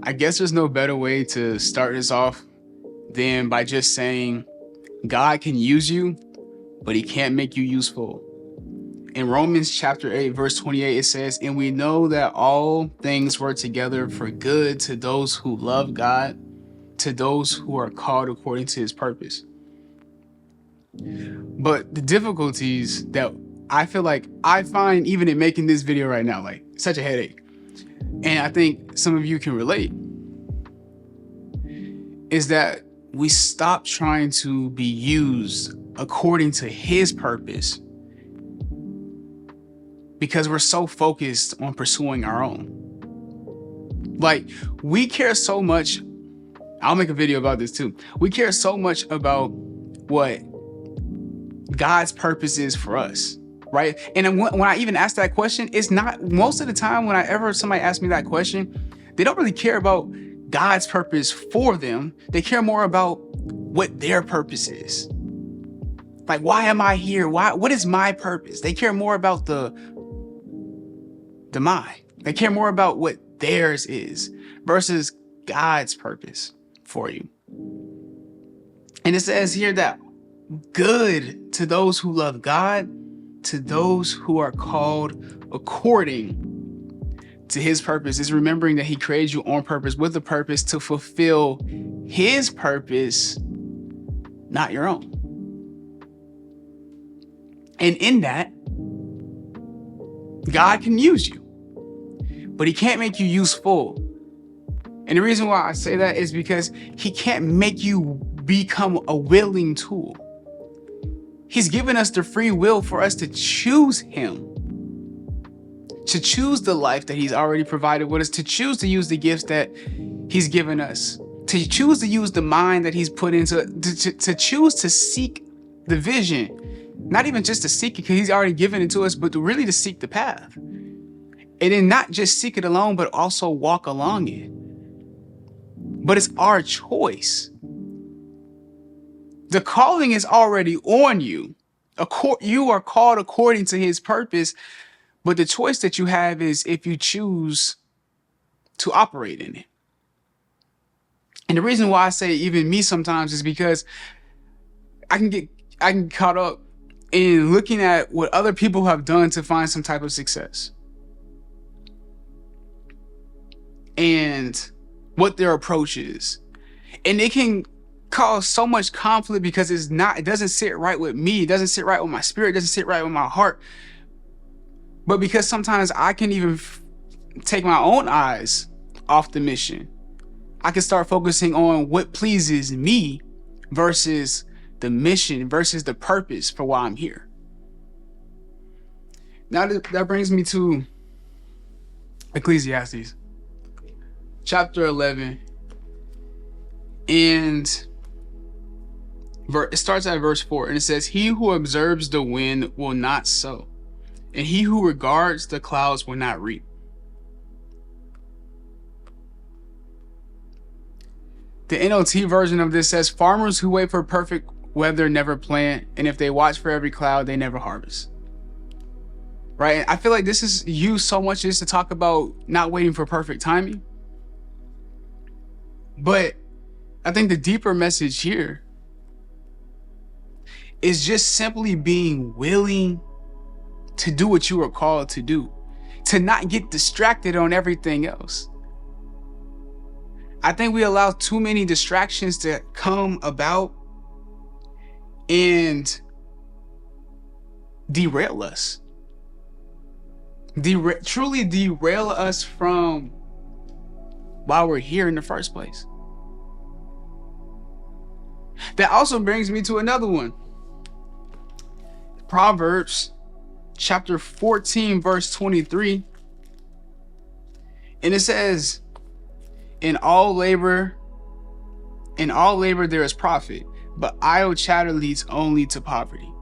I guess there's no better way to start this off than by just saying God can use you, but he can't make you useful. In Romans chapter 8, verse 28, it says, "And we know that all things work together for good to those who love God, to those who are called according to his purpose." But the difficulties that I feel like I find even in making this video right now, like such a headache, and I think some of you can relate, is that we stop trying to be used according to his purpose because we're so focused on pursuing our own. Like, we care so much. I'll make a video about this too. We care so much about what God's purpose is for us, right? And when I even ask that question, it's not, most of the time whenever somebody asks me that question, they don't really care about God's purpose for them. They care more about what their purpose is. Like, why am I here? What is my purpose? They care more about the mine. They care more about what theirs is versus God's purpose for you. And it says here that good to those who love God, to those who are called according to his purpose, is remembering that he created you on purpose with a purpose to fulfill his purpose, not your own. And in that, God can use you, but he can't make you useful. And the reason why I say that is because he can't make you become a willing tool. He's given us the free will for us to choose him, to choose the life that he's already provided with us, to choose to use the gifts that he's given us, to choose to use the mind that he's put into, to choose to seek the vision, not even just to seek it because he's already given it to us, but really to seek the path. And then not just seek it alone, but also walk along it. But it's our choice. The calling is already on you. You are called according to his purpose, but the choice that you have is if you choose to operate in it. And the reason why I say even me sometimes is because I can get caught up in looking at what other people have done to find some type of success and what their approach is. And it can cause so much conflict because it doesn't sit right with me. It doesn't sit right with my spirit. It doesn't sit right with my heart. But because sometimes I can even take my own eyes off the mission, I can start focusing on what pleases me versus the mission, versus the purpose for why I'm here. Now that brings me to Ecclesiastes chapter 11, and it starts at verse 4, and it says, "He who observes the wind will not sow, and he who regards the clouds will not reap." The NLT version of this says, "Farmers who wait for perfect weather never plant, and if they watch for every cloud, they never harvest." Right? I feel like this is used so much just to talk about not waiting for perfect timing. But I think the deeper message here is just simply being willing to do what you are called to do, to not get distracted on everything else. I think we allow too many distractions to come about and derail us. Truly derail us from why we're here in the first place. That also brings me to another one. Proverbs chapter 14, verse 23. And it says, In all labor there is profit, but idle chatter leads only to poverty.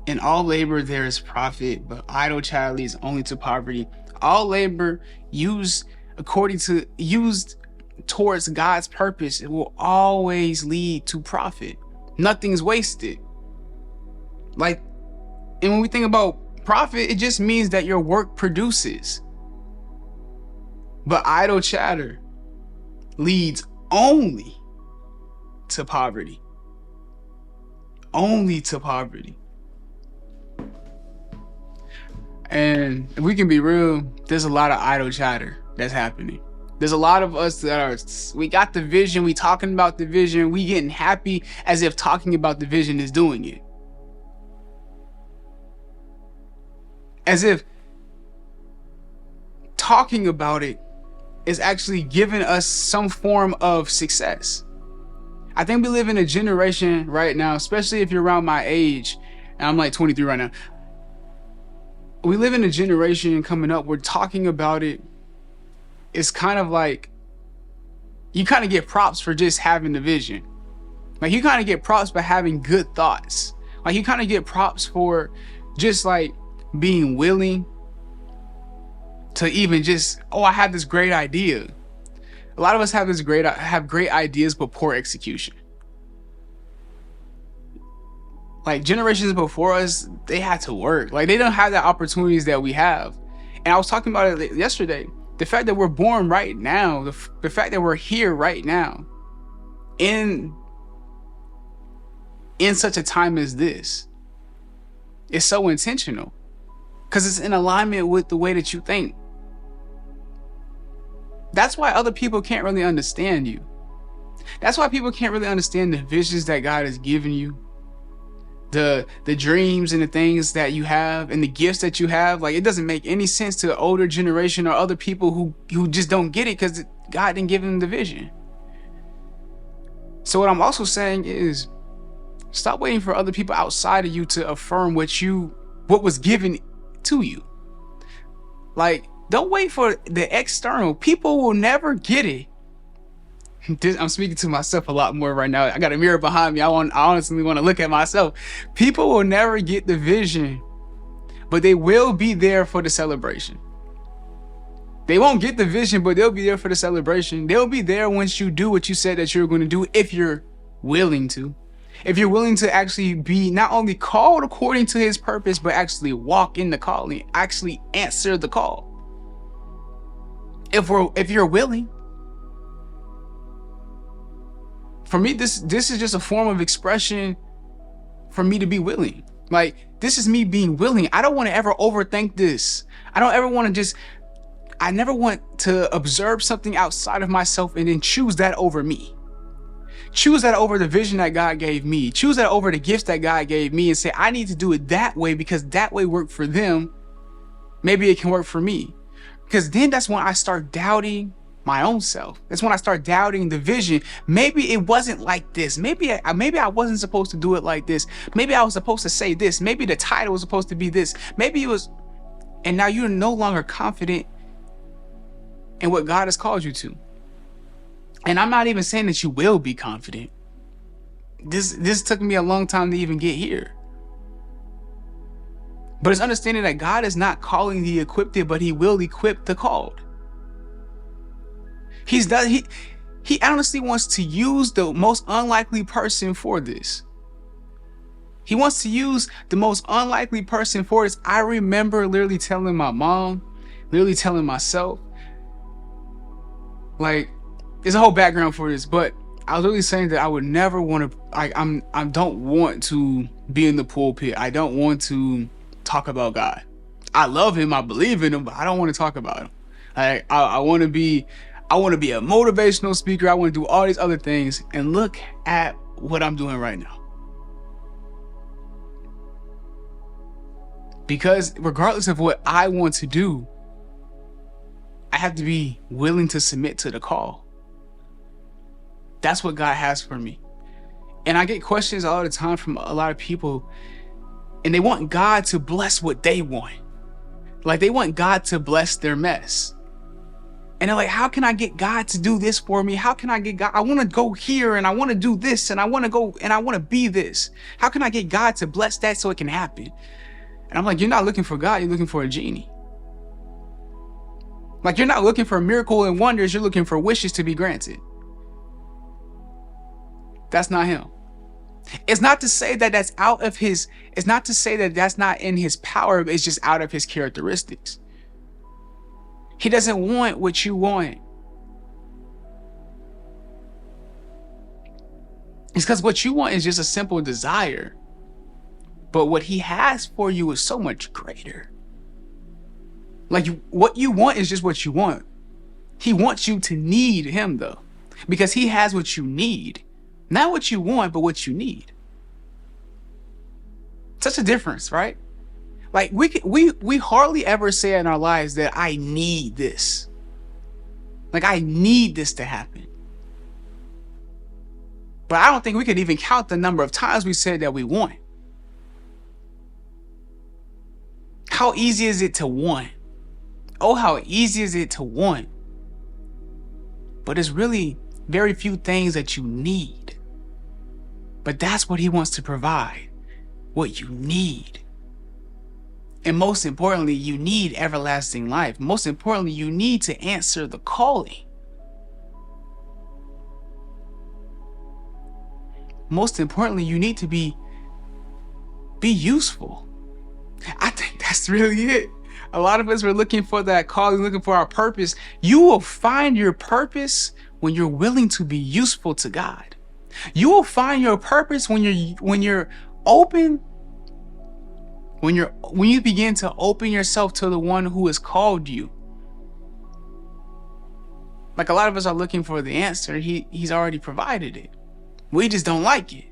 In all labor there is profit, but idle chatter leads only to poverty. All labor used towards God's purpose, it will always lead to profit. Nothing's wasted. And when we think about profit, it just means that your work produces. But idle chatter leads only to poverty. Only to poverty. And if we can be real, there's a lot of idle chatter that's happening. There's a lot of us that we got the vision, we talking about the vision, we getting happy as if talking about the vision is doing it. As if talking about it is actually giving us some form of success. I think we live in a generation right now, especially if you're around my age, and I'm like 23 right now. We live in a generation coming up where talking about it is kind of like, you kind of get props for just having the vision. Like you kind of get props for having good thoughts. Like you kind of get props for just like being willing to even just, oh, I have this great idea. A lot of us have great ideas, but poor execution. Like generations before us, they had to work. Like they don't have the opportunities that we have. And I was talking about it yesterday. The fact that we're born right now, the fact that we're here right now, in such a time as this, is so intentional, because it's in alignment with the way that you think. That's why other people can't really understand you. That's why people can't really understand the visions that God has given you, the dreams and the things that you have and the gifts that you have. Like it doesn't make any sense to the older generation or other people who just don't get it because God didn't give them the vision. So what I'm also saying is, stop waiting for other people outside of you to affirm what was given to you. Like, don't wait for the external. People will never get it. I'm speaking to myself a lot more right now. I got a mirror behind me. I honestly want to look at myself. People will never get the vision, but they will be there for the celebration. They won't get the vision, but they'll be there for the celebration. They'll be there once you do what you said that you're going to do, if you're willing to. If you're willing to actually be not only called according to his purpose, but actually walk in the calling, actually answer the call. If you're willing. For me, this is just a form of expression for me to be willing. Like, this is me being willing. I don't want to ever overthink this. I never want to observe something outside of myself and then choose that over me. Choose that over the vision that God gave me. Choose that over the gifts that God gave me and say, I need to do it that way because that way worked for them. Maybe it can work for me. Because then that's when I start doubting my own self. That's when I start doubting the vision. Maybe it wasn't like this. Maybe I wasn't supposed to do it like this. Maybe I was supposed to say this. Maybe the title was supposed to be this. Maybe it was, and now you're no longer confident in what God has called you to. And I'm not even saying that you will be confident. This took me a long time to even get here. But it's understanding that God is not calling the equipped, but he will equip the called. He honestly wants to use the most unlikely person for this. He wants to use the most unlikely person for this. I remember literally telling my mom, literally telling myself, like, there's a whole background for this, but I was really saying that I would never want to, I don't want to be in the pulpit. I don't want to talk about God. I love him. I believe in him, but I don't want to talk about him. I want to be a motivational speaker. I want to do all these other things, and look at what I'm doing right now. Because regardless of what I want to do, I have to be willing to submit to the call. That's what God has for me. And I get questions all the time from a lot of people, and they want God to bless what they want. Like, they want God to bless their mess. And they're like, how can I get God to do this for me? How can I get God? I want to go here and I want to do this and I want to go and I want to be this. How can I get God to bless that so it can happen? And I'm like, you're not looking for God, you're looking for a genie. Like, you're not looking for a miracle and wonders, you're looking for wishes to be granted. That's not him. It's not to say that that's out of his, it's not to say that that's not in his power, but it's just out of his characteristics. He doesn't want what you want. It's because what you want is just a simple desire. But what he has for you is so much greater. Like, what you want is just what you want. He wants you to need him, though, because he has what you need. Not what you want, but what you need. Such a difference, right? Like, we hardly ever say in our lives that I need this. Like, I need this to happen. But I don't think we could even count the number of times we said that we want. How easy is it to want? Oh, how easy is it to want? But it's really very few things that you need. But that's what he wants to provide. What you need. And most importantly, you need everlasting life. Most importantly, you need to answer the calling. Most importantly, you need to be useful. I think that's really it. A lot of us are looking for that calling, looking for our purpose. You will find your purpose when you're willing to be useful to God. You will find your purpose when you're open, when you begin to open yourself to the one who has called you. Like, a lot of us are looking for the answer. He's already provided it. We just don't like it.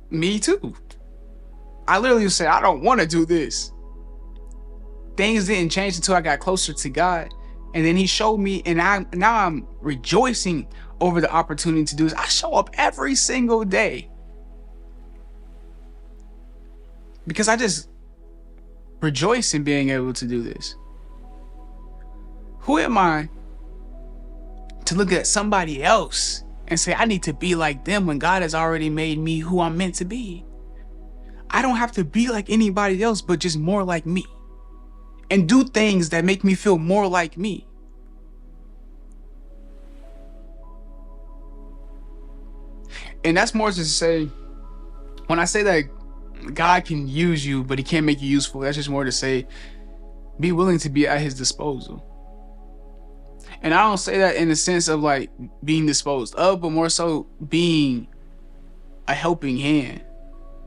Me too. I literally said, I don't want to do this. Things didn't change until I got closer to God. And then he showed me, and now I'm rejoicing over the opportunity to do this. I show up every single day because I just rejoice in being able to do this. Who am I to look at somebody else and say I need to be like them when God has already made me who I'm meant to be? I don't have to be like anybody else, but just more like me, and do things that make me feel more like me. And that's more to say, when I say that God can use you, but he can't make you useful, that's just more to say, be willing to be at his disposal. And I don't say that in the sense of like being disposed of, but more so being a helping hand,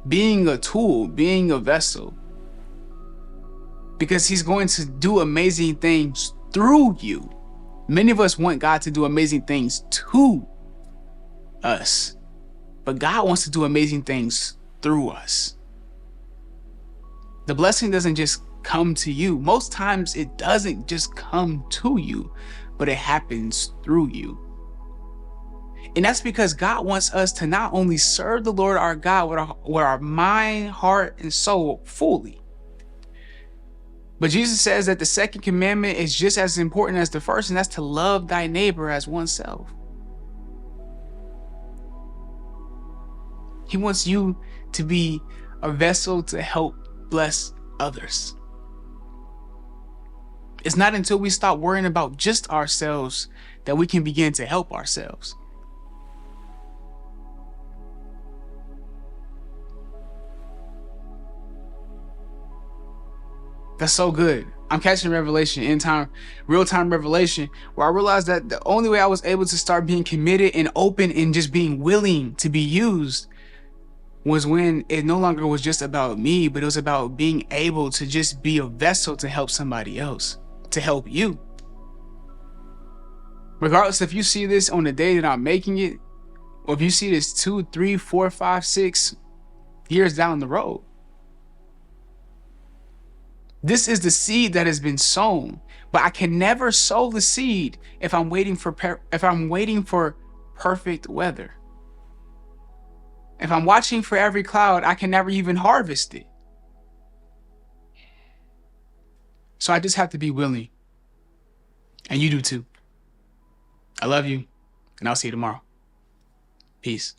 being a tool, being a vessel. Because he's going to do amazing things through you. Many of us want God to do amazing things to us, but God wants to do amazing things through us. The blessing doesn't just come to you. Most times it doesn't just come to you, but it happens through you. And that's because God wants us to not only serve the Lord our God with our mind, heart, and soul fully, but Jesus says that the second commandment is just as important as the first, and that's to love thy neighbor as oneself. He wants you to be a vessel to help bless others. It's not until we stop worrying about just ourselves that we can begin to help ourselves. That's so good. I'm catching revelation, end time, real time revelation, where I realized that the only way I was able to start being committed and open and just being willing to be used was when it no longer was just about me, but it was about being able to just be a vessel to help somebody else, to help you. Regardless if you see this on the day that I'm making it, or if you see this 2, 3, 4, 5, 6 years down the road. This is the seed that has been sown, but I can never sow the seed if I'm waiting for perfect weather. If I'm watching for every cloud, I can never even harvest it. So I just have to be willing. And you do too. I love you, and I'll see you tomorrow. Peace.